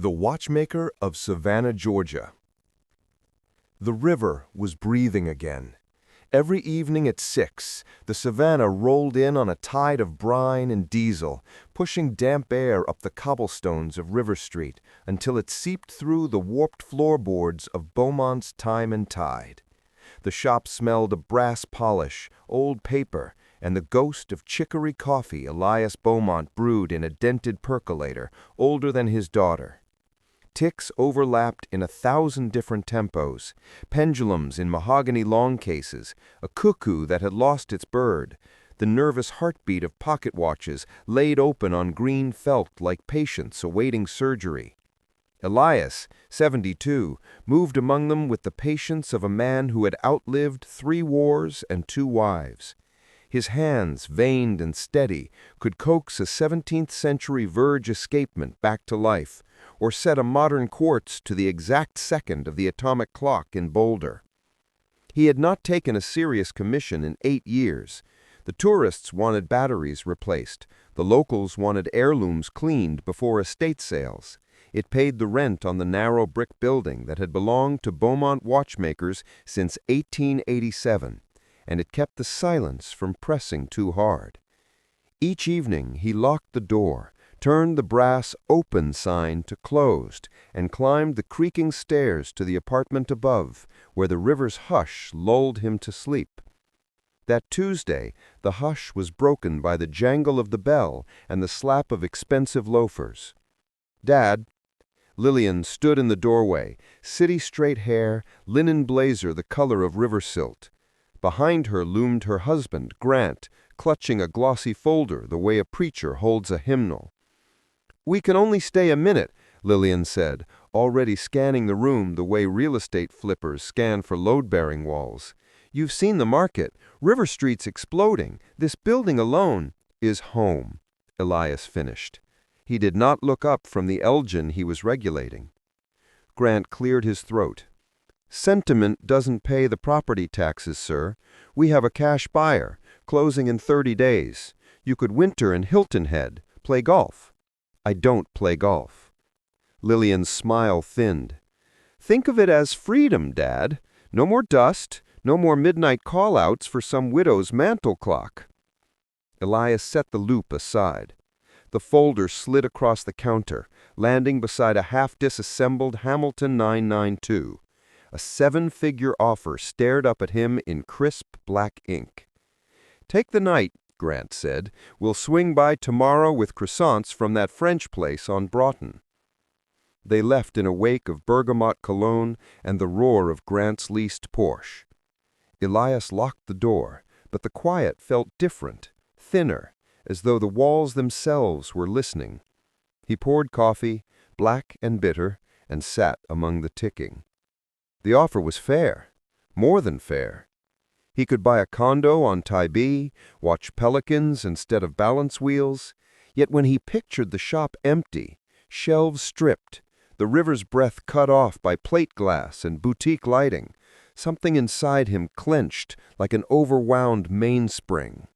The Watchmaker of Savannah, Georgia. The river was breathing again. Every evening at 6, the Savannah rolled in on a tide of brine and diesel, pushing damp air up the cobblestones of River Street until it seeped through the warped floorboards of Beaumont's Time and Tide. The shop smelled of brass polish, old paper, and the ghost of chicory coffee Elias Beaumont brewed in a dented percolator, older than his daughter. Ticks overlapped in 1,000 different tempos, pendulums in mahogany long cases, a cuckoo that had lost its bird, the nervous heartbeat of pocket watches laid open on green felt like patients awaiting surgery. Elias, 72, moved among them with the patience of a man who had outlived 3 wars and 2 wives. His hands, veined and steady, could coax a 17th-century verge escapement back to life, or set a modern quartz to the exact second of the atomic clock in Boulder. He had not taken a serious commission in 8 years. The tourists wanted batteries replaced. The locals wanted heirlooms cleaned before estate sales. It paid the rent on the narrow brick building that had belonged to Beaumont watchmakers since 1887, and it kept the silence from pressing too hard. Each evening he locked the door, turned the brass "open" sign to "closed," and climbed the creaking stairs to the apartment above, where the river's hush lulled him to sleep. That Tuesday, the hush was broken by the jangle of the bell and the slap of expensive loafers. "Dad." Lillian stood in the doorway, city-straight hair, linen blazer the color of river silt. Behind her loomed her husband, Grant, clutching a glossy folder the way a preacher holds a hymnal. "We can only stay a minute," Lillian said, already scanning the room the way real estate flippers scan for load-bearing walls. "You've seen the market. River Street's exploding. This building alone is home," Elias finished. He did not look up from the Elgin he was regulating. Grant cleared his throat. "Sentiment doesn't pay the property taxes, sir. We have a cash buyer, closing in 30 days. You could winter in Hilton Head, play golf." "I don't play golf." Lillian's smile thinned. "Think of it as freedom, Dad. No more dust, no more midnight call-outs for some widow's mantel clock." Elias set the loop aside. The folder slid across the counter, landing beside a half-disassembled Hamilton 992. A 7-figure offer stared up at him in crisp black ink. "Take the night," Grant said. "We'll swing by tomorrow with croissants from that French place on Broughton." They left in a wake of bergamot cologne and the roar of Grant's leased Porsche. Elias locked the door, but the quiet felt different, thinner, as though the walls themselves were listening. He poured coffee, black and bitter, and sat among the ticking. The offer was fair, more than fair. He could buy a condo on Tybee, watch pelicans instead of balance wheels, yet when he pictured the shop empty, shelves stripped, the river's breath cut off by plate glass and boutique lighting, something inside him clenched like an overwound mainspring.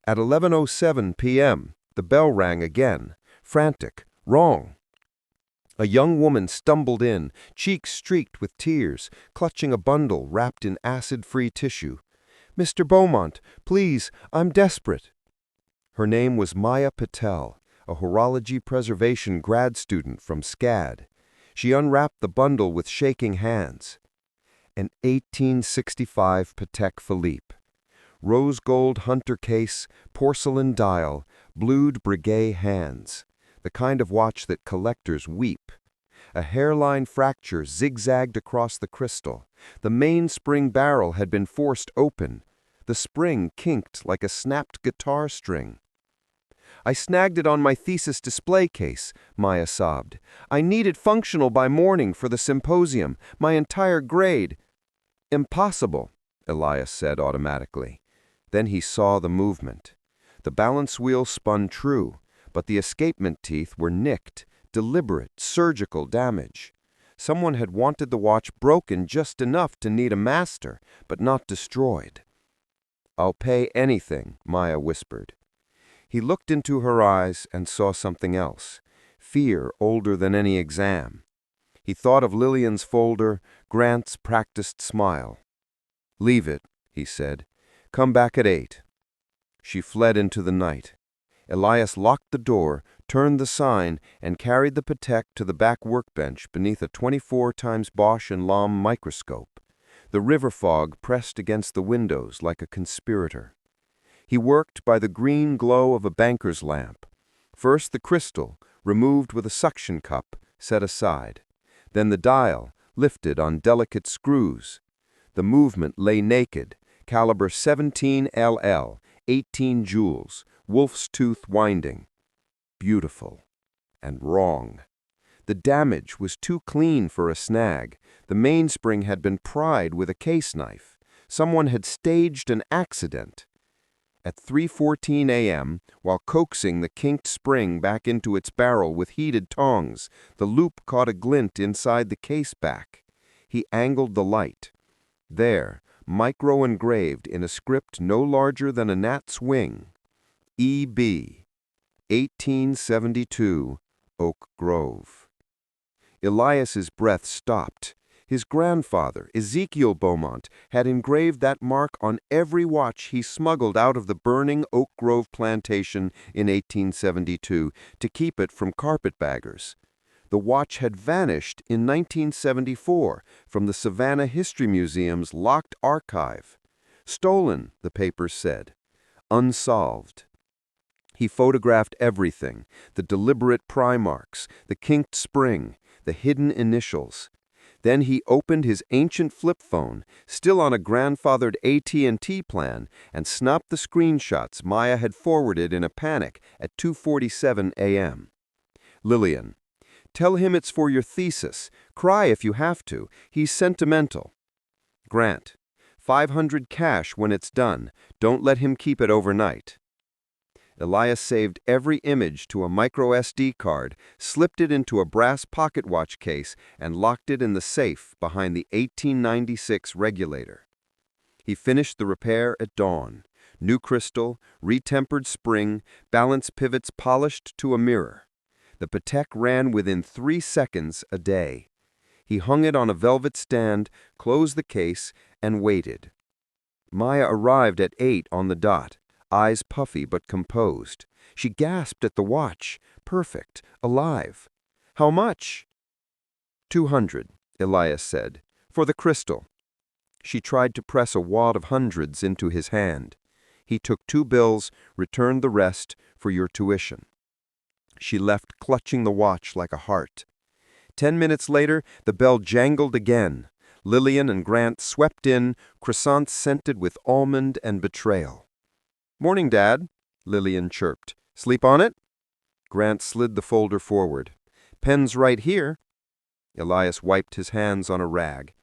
At 11:07 p.m., the bell rang again, frantic, wrong. A young woman stumbled in, cheeks streaked with tears, clutching a bundle wrapped in acid-free tissue. "Mr. Beaumont, please, I'm desperate." Her name was Maya Patel, a horology preservation grad student from SCAD. She unwrapped the bundle with shaking hands. An 1865 Patek Philippe. Rose gold hunter case, porcelain dial, blued Breguet hands. The kind of watch that collectors weep. A hairline fracture zigzagged across the crystal. The mainspring barrel had been forced open. The spring kinked like a snapped guitar string. "I snagged it on my thesis display case," Maya sobbed. "I need it functional by morning for the symposium, my entire grade." "Impossible," Elias said automatically. Then he saw the movement. The balance wheel spun true, but the escapement teeth were nicked, deliberate, surgical damage. Someone had wanted the watch broken just enough to need a master, but not destroyed. "I'll pay anything," Maya whispered. He looked into her eyes and saw something else. fear older than any exam. He thought of Lillian's folder, Grant's practiced smile. "Leave it," he said. "Come back at 8. She fled into the night. Elias locked the door, turned the sign, and carried the Patek to the back workbench beneath a 24 times Bosch and Lomb microscope. The river fog pressed against the windows like a conspirator. He worked by the green glow of a banker's lamp. First the crystal, removed with a suction cup, set aside. Then the dial, lifted on delicate screws. The movement lay naked, caliber 17 LL, 18 joules, wolf's tooth winding. Beautiful. And wrong. The damage was too clean for a snag. The mainspring had been pried with a case knife. Someone had staged an accident. At 3:14 a.m., while coaxing the kinked spring back into its barrel with heated tongs, the loop caught a glint inside the case back. He angled the light. There, micro-engraved in a script no larger than a gnat's wing, E.B., 1872, Oak Grove. Elias's breath stopped. His grandfather, Ezekiel Beaumont, had engraved that mark on every watch he smuggled out of the burning Oak Grove plantation in 1872 to keep it from carpetbaggers. The watch had vanished in 1974 from the Savannah History Museum's locked archive. Stolen, the papers said. Unsolved. He photographed everything, the deliberate pry marks, the kinked spring, the hidden initials. Then he opened his ancient flip phone, still on a grandfathered AT&T plan, and snapped the screenshots Maya had forwarded in a panic at 2:47 a.m. Lillian. "Tell him it's for your thesis. Cry if you have to. He's sentimental." Grant. "500 cash when it's done. Don't let him keep it overnight." Elias saved every image to a micro SD card, slipped it into a brass pocket watch case, and locked it in the safe behind the 1896 regulator. He finished the repair at dawn. New crystal, retempered spring, balance pivots polished to a mirror. The Patek ran within 3 seconds a day. He hung it on a velvet stand, closed the case, and waited. Maya arrived at 8 on the dot, eyes puffy but composed. She gasped at the watch. Perfect. Alive. "How much?" 200, Elias said. "For the crystal." She tried to press a wad of hundreds into his hand. He took 2 bills, returned the rest for your tuition. She left clutching the watch like a heart. 10 minutes later, the bell jangled again. Lillian and Grant swept in, croissants scented with almond and betrayal. "Morning, Dad," Lillian chirped. "Sleep on it?" Grant slid the folder forward. "Pen's right here." Elias wiped his hands on a rag.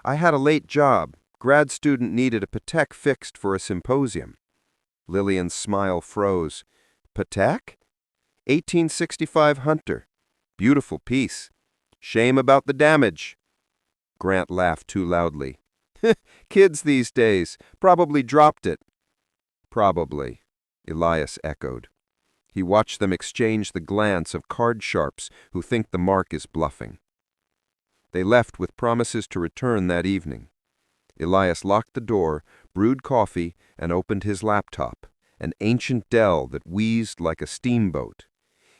"I had a late job. Grad student needed a Patek fixed for a symposium." Lillian's smile froze. "Patek?" 1865 Hunter. Beautiful piece. Shame about the damage." Grant laughed too loudly. "Kids these days. Probably dropped it." "Probably," Elias echoed. He watched them exchange the glance of card sharps who think the mark is bluffing. They left with promises to return that evening. Elias locked the door, brewed coffee, and opened his laptop, an ancient Dell that wheezed like a steamboat.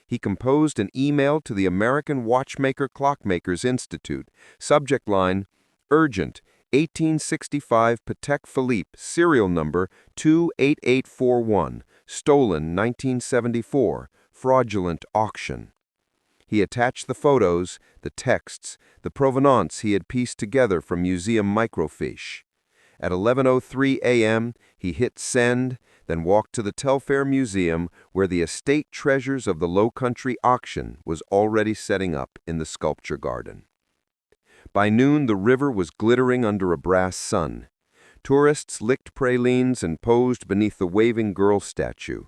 He composed an email to the American Watchmaker Clockmakers Institute. Subject line, "Urgent, 1865 Patek Philippe, serial number 28841, stolen 1974, fraudulent auction." He attached the photos, the texts, the provenance he had pieced together from museum microfiche. At 11:03 a.m., he hit send, then walked to the Telfair Museum, where the estate treasures of the Low Country auction was already setting up in the sculpture garden. By noon, the river was glittering under a brass sun. Tourists licked pralines and posed beneath the waving girl statue.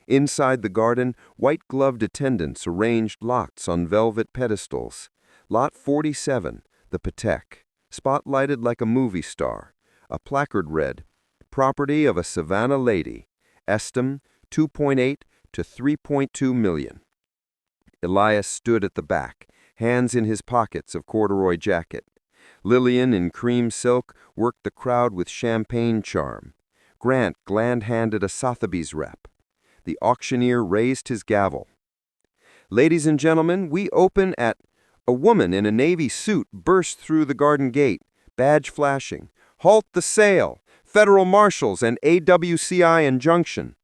Inside the garden, white-gloved attendants arranged lots on velvet pedestals. Lot 47, the Patek, spotlighted like a movie star. A placard read, "Property of a Savannah lady. Estim 2.8 to 3.2 million." Elias stood at the back, hands in his pockets of corduroy jacket. Lillian, in cream silk, worked the crowd with champagne charm. Grant gland-handed a Sotheby's rep. The auctioneer raised his gavel. "Ladies and gentlemen, we open at—" A woman in a navy suit burst through the garden gate, badge flashing. "Halt the sale! Federal Marshals and AWCI injunction!"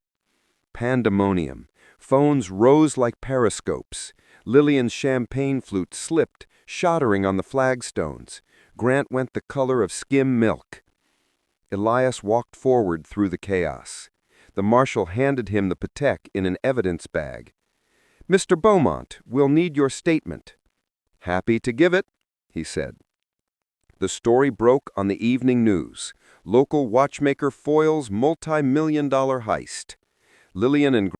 Pandemonium. Phones rose like periscopes. Lillian's champagne flute slipped, shottering on the flagstones. Grant went the color of skim milk. Elias walked forward through the chaos. The marshal handed him the patek in an evidence bag. "Mr. Beaumont, we'll need your statement." "Happy to give it," he said. The story broke on the evening news. Local watchmaker foils multi-million-dollar heist. Lillian and